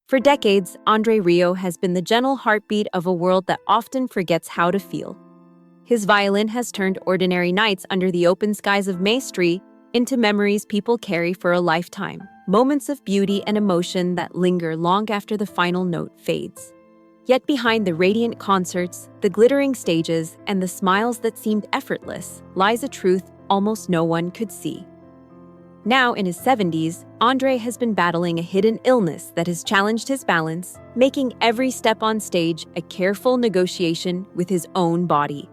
For decades, André Rieu has been the gentle heartbeat of a world that often forgets how to feel. His violin has turned ordinary nights under the open skies of Maastricht into memories people carry for a lifetime, moments of beauty and emotion that linger long after the final note fades. Yet behind the radiant concerts, the glittering stages, and the smiles that seemed effortless lies a truth almost no one could see. Now in his 70s, André has been battling a hidden illness that has challenged his balance, making every step on stage a careful negotiation with his own body.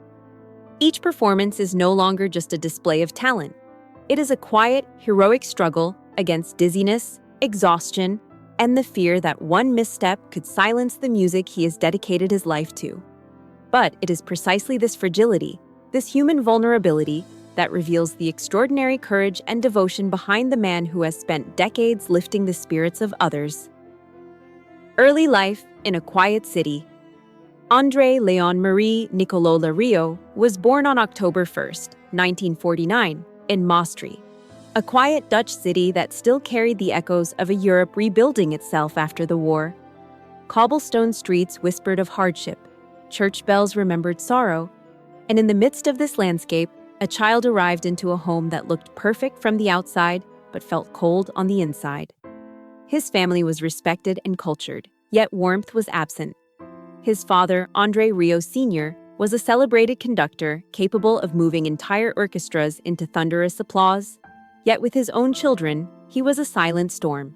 Each performance is no longer just a display of talent. It is a quiet, heroic struggle against dizziness, exhaustion, and the fear that one misstep could silence the music he has dedicated his life to. But it is precisely this fragility, this human vulnerability, that reveals the extraordinary courage and devotion behind the man who has spent decades lifting the spirits of others. Early life in a quiet city. André Léon-Marie Nicolas Rieu was born on October 1, 1949, in Maastricht, a quiet Dutch city that still carried the echoes of a Europe rebuilding itself after the war. Cobblestone streets whispered of hardship, church bells remembered sorrow, and in the midst of this landscape, a child arrived into a home that looked perfect from the outside but felt cold on the inside. His family was respected and cultured, yet warmth was absent. His father, André Rieu Sr., was a celebrated conductor capable of moving entire orchestras into thunderous applause. Yet with his own children, he was a silent storm.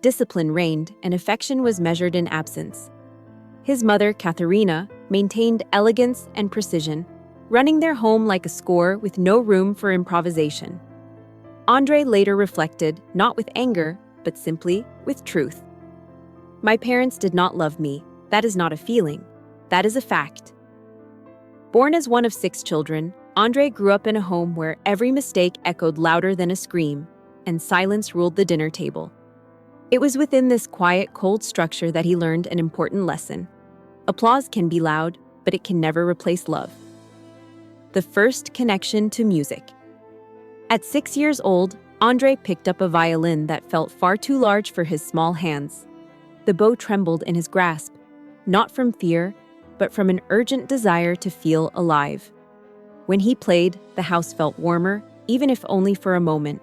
Discipline reigned and affection was measured in absence. His mother, Katharina, maintained elegance and precision, running their home like a score with no room for improvisation. André later reflected, not with anger, but simply with truth. "My parents did not love me. That is not a feeling. That is a fact." Born as one of 6 children, André grew up in a home where every mistake echoed louder than a scream, and silence ruled the dinner table. It was within this quiet, cold structure that he learned an important lesson. Applause can be loud, but it can never replace love. The first connection to music. At 6 years old, André picked up a violin that felt far too large for his small hands. The bow trembled in his grasp, not from fear, but from an urgent desire to feel alive. When he played, the house felt warmer, even if only for a moment.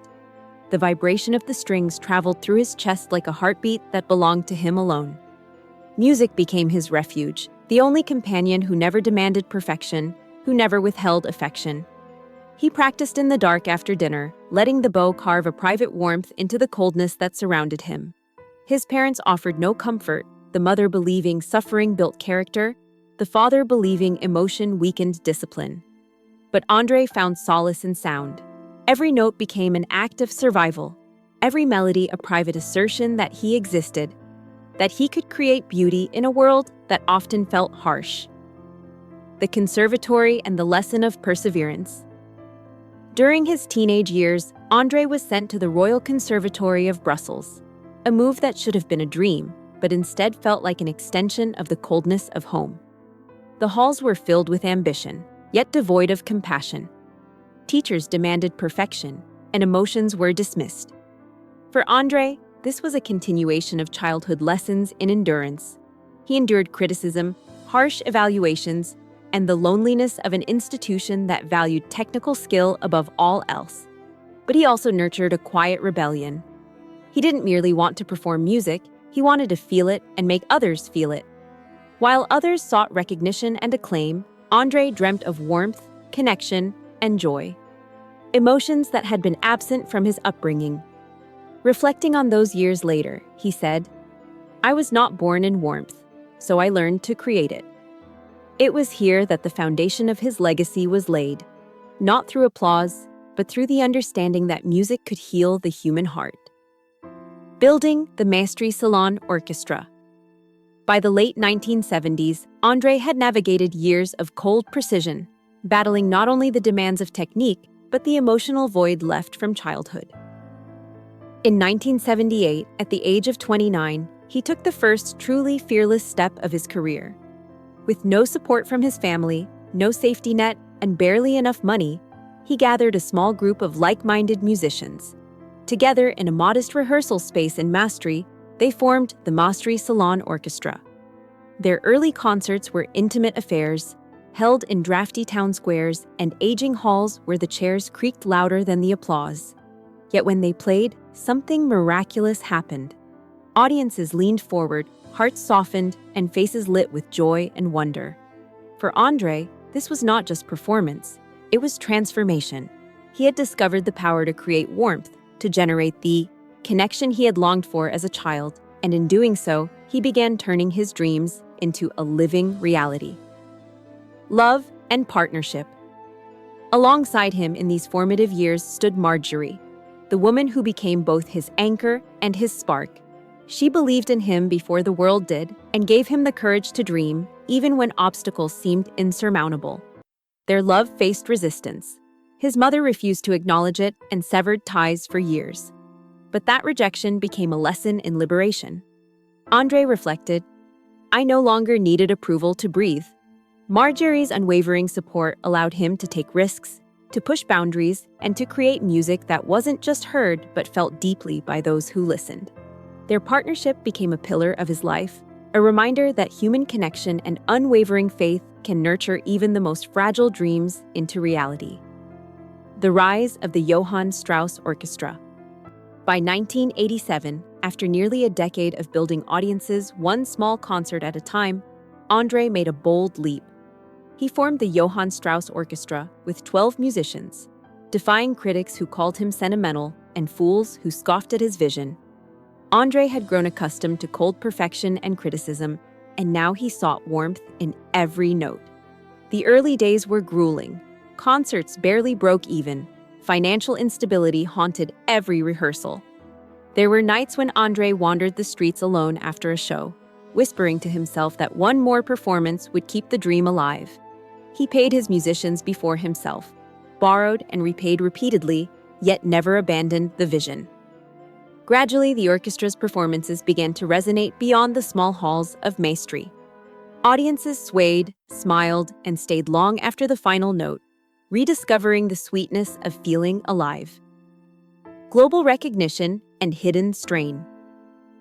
The vibration of the strings traveled through his chest like a heartbeat that belonged to him alone. Music became his refuge, the only companion who never demanded perfection, who never withheld affection. He practiced in the dark after dinner, letting the bow carve a private warmth into the coldness that surrounded him. His parents offered no comfort, the mother believing suffering built character, the father believing emotion weakened discipline. But André found solace in sound. Every note became an act of survival, every melody a private assertion that he existed, that he could create beauty in a world that often felt harsh. The conservatory and the lesson of perseverance. During his teenage years, André was sent to the Royal Conservatory of Brussels, a move that should have been a dream, but instead felt like an extension of the coldness of home. The halls were filled with ambition, yet devoid of compassion. Teachers demanded perfection, and emotions were dismissed. For André, this was a continuation of childhood lessons in endurance. He endured criticism, harsh evaluations, and the loneliness of an institution that valued technical skill above all else. But he also nurtured a quiet rebellion. He didn't merely want to perform music, he wanted to feel it and make others feel it. While others sought recognition and acclaim, André dreamt of warmth, connection, and joy. Emotions that had been absent from his upbringing. Reflecting on those years later, he said, "I was not born in warmth, so I learned to create it." It was here that the foundation of his legacy was laid, not through applause, but through the understanding that music could heal the human heart. Building the Maastricht Salon Orchestra. By the late 1970s, André had navigated years of cold precision, battling not only the demands of technique, but the emotional void left from childhood. In 1978, at the age of 29, he took the first truly fearless step of his career. With no support from his family, no safety net, and barely enough money, he gathered a small group of like-minded musicians. Together in a modest rehearsal space in Maastricht, They formed the Maastricht Salon Orchestra. Their early concerts were intimate affairs, held in drafty town squares and aging halls where the chairs creaked louder than the applause. Yet when they played, something miraculous happened. Audiences leaned forward, hearts softened, and faces lit with joy and wonder. For André, this was not just performance, it was transformation. He had discovered the power to create warmth, to generate the connection he had longed for as a child, and in doing so, he began turning his dreams into a living reality. Love and partnership. Alongside him in these formative years stood Marjorie, the woman who became both his anchor and his spark. She believed in him before the world did and gave him the courage to dream, even when obstacles seemed insurmountable. Their love faced resistance. His mother refused to acknowledge it and severed ties for years. But that rejection became a lesson in liberation. André reflected, "I no longer needed approval to breathe." Marjorie's unwavering support allowed him to take risks, to push boundaries, and to create music that wasn't just heard but felt deeply by those who listened. Their partnership became a pillar of his life, a reminder that human connection and unwavering faith can nurture even the most fragile dreams into reality. The rise of the Johann Strauss Orchestra. By 1987, after nearly a decade of building audiences one small concert at a time, André made a bold leap. He formed the Johann Strauss Orchestra with 12 musicians, defying critics who called him sentimental and fools who scoffed at his vision. André had grown accustomed to cold perfection and criticism, and now he sought warmth in every note. The early days were grueling. Concerts barely broke even. Financial instability haunted every rehearsal. There were nights when André wandered the streets alone after a show, whispering to himself that one more performance would keep the dream alive. He paid his musicians before himself, borrowed and repaid repeatedly, yet never abandoned the vision. Gradually, the orchestra's performances began to resonate beyond the small halls of Maastricht. Audiences swayed, smiled, and stayed long after the final note, rediscovering the sweetness of feeling alive. Global recognition and hidden strain.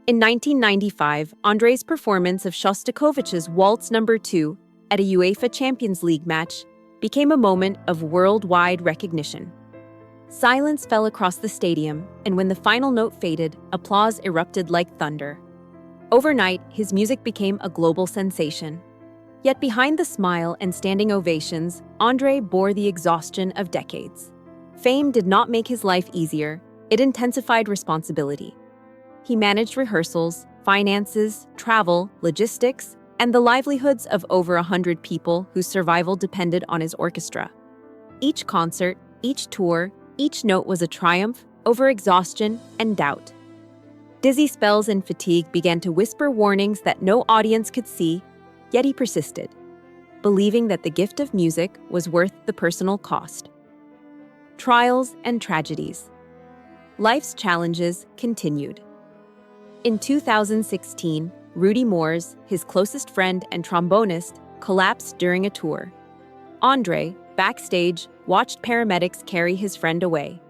In 1995, André's performance of Shostakovich's Waltz No. 2 at a UEFA Champions League match became a moment of worldwide recognition. Silence fell across the stadium, and when the final note faded, applause erupted like thunder. Overnight, his music became a global sensation. Yet behind the smile and standing ovations, André bore the exhaustion of decades. Fame did not make his life easier, it intensified responsibility. He managed rehearsals, finances, travel, logistics, and the livelihoods of over 100 people whose survival depended on his orchestra. Each concert, each tour, each note was a triumph over exhaustion and doubt. Dizzy spells and fatigue began to whisper warnings that no audience could see, yet he persisted, believing that the gift of music was worth the personal cost. Trials and tragedies. Life's challenges continued. In 2016, Rudy Moores, his closest friend and trombonist, collapsed during a tour. André, backstage, watched paramedics carry his friend away,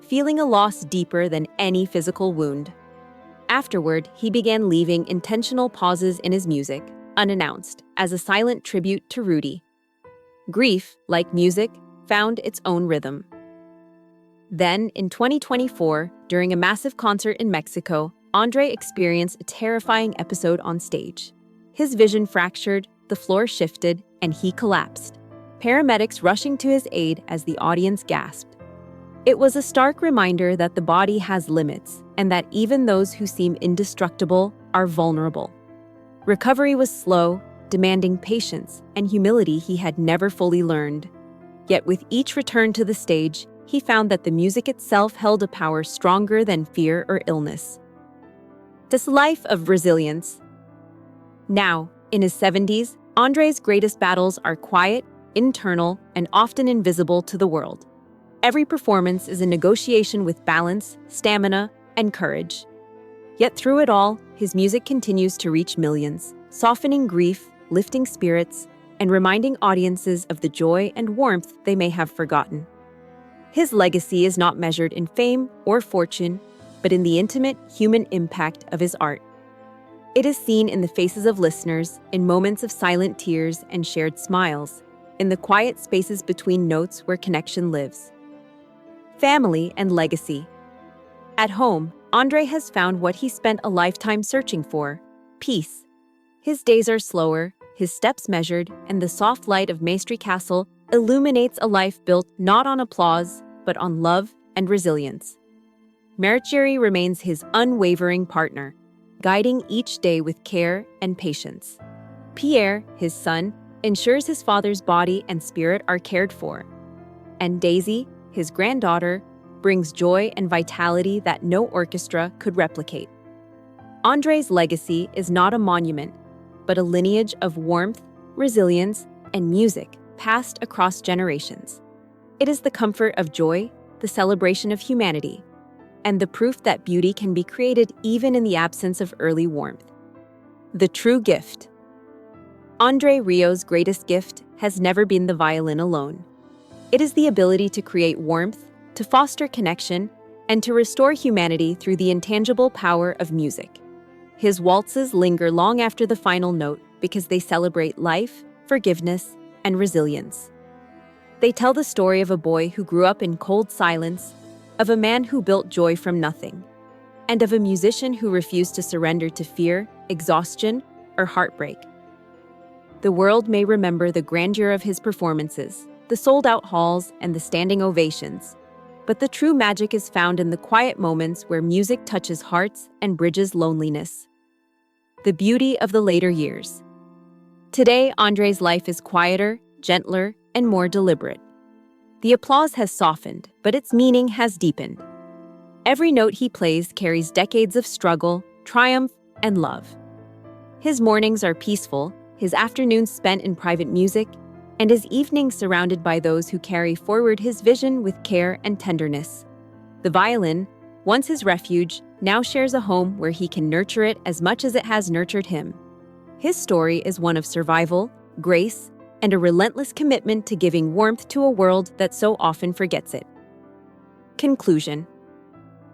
feeling a loss deeper than any physical wound. Afterward, he began leaving intentional pauses in his music, unannounced, as a silent tribute to Rudy. Grief, like music, found its own rhythm. Then, in 2024, during a massive concert in Mexico, André experienced a terrifying episode on stage. His vision fractured, the floor shifted, and he collapsed, paramedics rushing to his aid as the audience gasped. It was a stark reminder that the body has limits, and that even those who seem indestructible are vulnerable. Recovery was slow, demanding patience and humility he had never fully learned. Yet with each return to the stage, he found that the music itself held a power stronger than fear or illness. This life of resilience. Now, in his 70s, André's greatest battles are quiet, internal, and often invisible to the world. Every performance is a negotiation with balance, stamina, and courage. Yet through it all, his music continues to reach millions, softening grief, lifting spirits, and reminding audiences of the joy and warmth they may have forgotten. His legacy is not measured in fame or fortune, but in the intimate human impact of his art. It is seen in the faces of listeners, in moments of silent tears and shared smiles, in the quiet spaces between notes where connection lives. Family and legacy. At home, André has found what he spent a lifetime searching for: peace. His days are slower, his steps measured, and the soft light of Maastricht Castle illuminates a life built not on applause, but on love and resilience. Marchery remains his unwavering partner, guiding each day with care and patience. Pierre, his son, ensures his father's body and spirit are cared for. And Daisy, his granddaughter, brings joy and vitality that no orchestra could replicate. André's legacy is not a monument, but a lineage of warmth, resilience, and music passed across generations. It is the comfort of joy, the celebration of humanity, and the proof that beauty can be created even in the absence of early warmth. The true gift. André Rieu's greatest gift has never been the violin alone. It is the ability to create warmth, to foster connection, and to restore humanity through the intangible power of music. His waltzes linger long after the final note because they celebrate life, forgiveness, and resilience. They tell the story of a boy who grew up in cold silence, of a man who built joy from nothing, and of a musician who refused to surrender to fear, exhaustion, or heartbreak. The world may remember the grandeur of his performances, the sold-out halls, and the standing ovations, but the true magic is found in the quiet moments where music touches hearts and bridges loneliness. The beauty of the later years. Today, André's life is quieter, gentler, and more deliberate. The applause has softened, but its meaning has deepened. Every note he plays carries decades of struggle, triumph, and love. His mornings are peaceful, his afternoons spent in private music, and his evenings surrounded by those who carry forward his vision with care and tenderness. The violin, once his refuge, now shares a home where he can nurture it as much as it has nurtured him. His story is one of survival, grace, and a relentless commitment to giving warmth to a world that so often forgets it. Conclusion.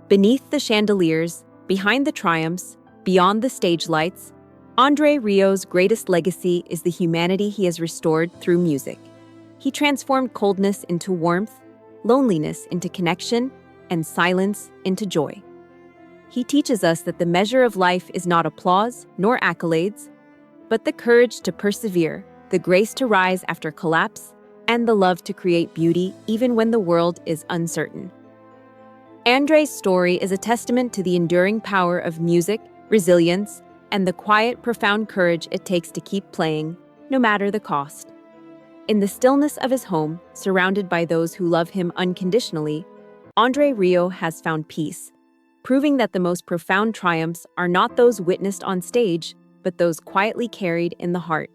Beneath the chandeliers, behind the triumphs, beyond the stage lights, André Rieu's greatest legacy is the humanity he has restored through music. He transformed coldness into warmth, loneliness into connection, and silence into joy. He teaches us that the measure of life is not applause nor accolades, but the courage to persevere, the grace to rise after collapse, and the love to create beauty even when the world is uncertain. André's story is a testament to the enduring power of music, resilience, and the quiet, profound courage it takes to keep playing, no matter the cost. In the stillness of his home, surrounded by those who love him unconditionally, André Rieu has found peace, proving that the most profound triumphs are not those witnessed on stage, but those quietly carried in the heart.